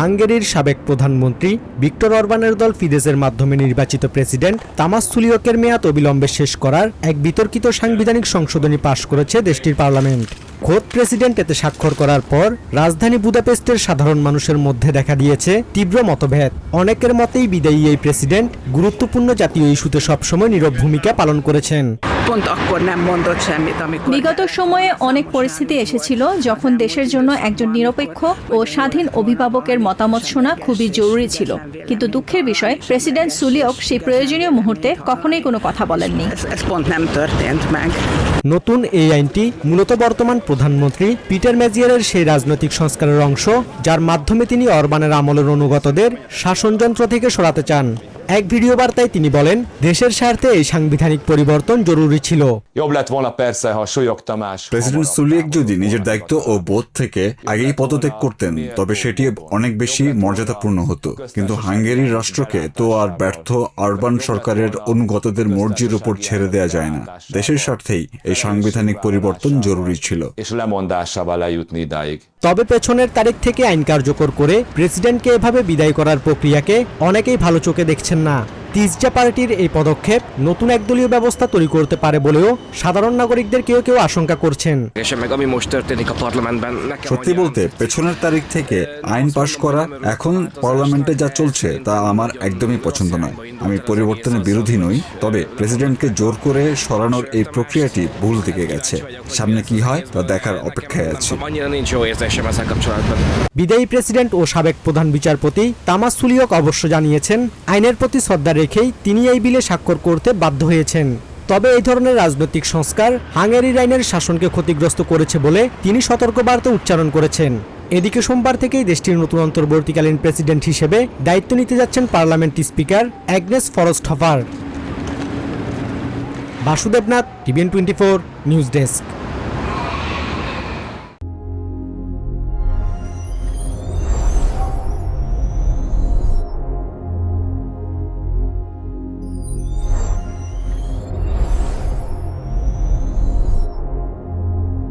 হাঙ্গেরির সাবেক প্রধানমন্ত্রী ভিক্টর অরবানের দল ফিদেসের মাধ্যমে নির্বাচিত প্রেসিডেন্ট তামাস সুলিয়কের মেয়াদ অবিলম্বে শেষ করার এক বিতর্কিত সাংবিধানিক সংশোধনী পাশ করেছে দেশটির পার্লামেন্ট। খোদ প্রেসিডেন্ট এতে স্বাক্ষর করার পর রাজধানী বুদাপেস্টের সাধারণ মানুষের মধ্যে দেখা দিয়েছে তীব্র মতভেদ। অনেকের মতেই বিদায়ী এই প্রেসিডেন্ট গুরুত্বপূর্ণ জাতীয় ইস্যুতে সবসময় নীরব ভূমিকা পালন করেছেন। বিগত সময়ে অনেক পরিস্থিতি এসেছিল যখন দেশের জন্য একজন নিরপেক্ষ ও স্বাধীন অভিভাবকের মতামত শোনা খুবই জরুরি ছিল, কিন্তু দুঃখের বিষয় প্রেসিডেন্ট সুলিয়ক সেই প্রয়োজনীয় মুহূর্তে কখনোই কোনো কথা বলেননি। নতুন এই আইনটি মূলত বর্তমান প্রধানমন্ত্রী পিটার ম্যাজিয়ারের সেই রাজনৈতিক সংস্কারের অংশ, যার মাধ্যমে তিনি অরবানের আমলের অনুগতদের শাসনযন্ত্র থেকে সরাতে চান। এক ভিডিও বার্তায় তিনি বলেন, দেশের স্বার্থে এই সাংবিধানিক পরিবর্তন জরুরি ছিল। প্রেসিডেন্ট সুলিয়ক যদি নিজের দায়িত্ব ও বোধ থেকে আগেই পদত্যাগ করতেন তবে সেটি অনেক বেশি মর্যাদাপূর্ণ হতো, কিন্তু হাঙ্গেরির রাষ্ট্রকে তো আর ব্যর্থ অরবান সরকারের অনুগতদের মর্জির উপর ছেড়ে দেয়া যায় না। দেশের স্বার্থেই এই সাংবিধানিক পরিবর্তন জরুরি ছিল। তবে পেছনের তারিখ থেকে আইন কার্যকর করে প্রেসিডেন্টকে এভাবে বিদায় করার প্রক্রিয়াকে অনেকেই ভালো চোখে দেখছেন না। তিজজা পার্টির এই পদক্ষেপ নতুন একদলীয় ব্যবস্থা তৈরি করতে পারে বলেও সাধারণ নাগরিকদের কেউ কেউ আশঙ্কা করছেন। সত্যি বলতে পেছনের তারিখ থেকে আইন পাশ করা এখন পার্লামেন্টে যা চলছে তা আমার একদমই পছন্দ নয়। আমি পরিবর্তনের বিরোধী নই, তবে প্রেসিডেন্টকে জোর করে সরানোর এই প্রক্রিয়াটি ভুল দিকে গেছে। সামনে কি হয় তা দেখার অপেক্ষায় আছে। বিদায়ী প্রেসিডেন্ট ও সাবেক প্রধান বিচারপতি তামাস সুলিয়ক অবশ্য জানিয়েছেন, আইনের প্রতি শ্রদ্ধা রেখেই তিনি এই বিলে স্বাক্ষর করতে বাধ্য হয়েছেন। তবে এই ধরনের রাজনৈতিক সংস্কার হাঙ্গেরির আইনের শাসনকে ক্ষতিগ্রস্ত করেছে বলে তিনি সতর্কবার্তা উচ্চারণ করেছেন। এদিকে সোমবার থেকেই দেশটির নতুন অন্তর্বর্তীকালীন প্রেসিডেন্ট হিসেবে দায়িত্ব নিতে যাচ্ছেন parliament speaker Agnes Forsthoffer. Basudebnath, TVN24 news desk.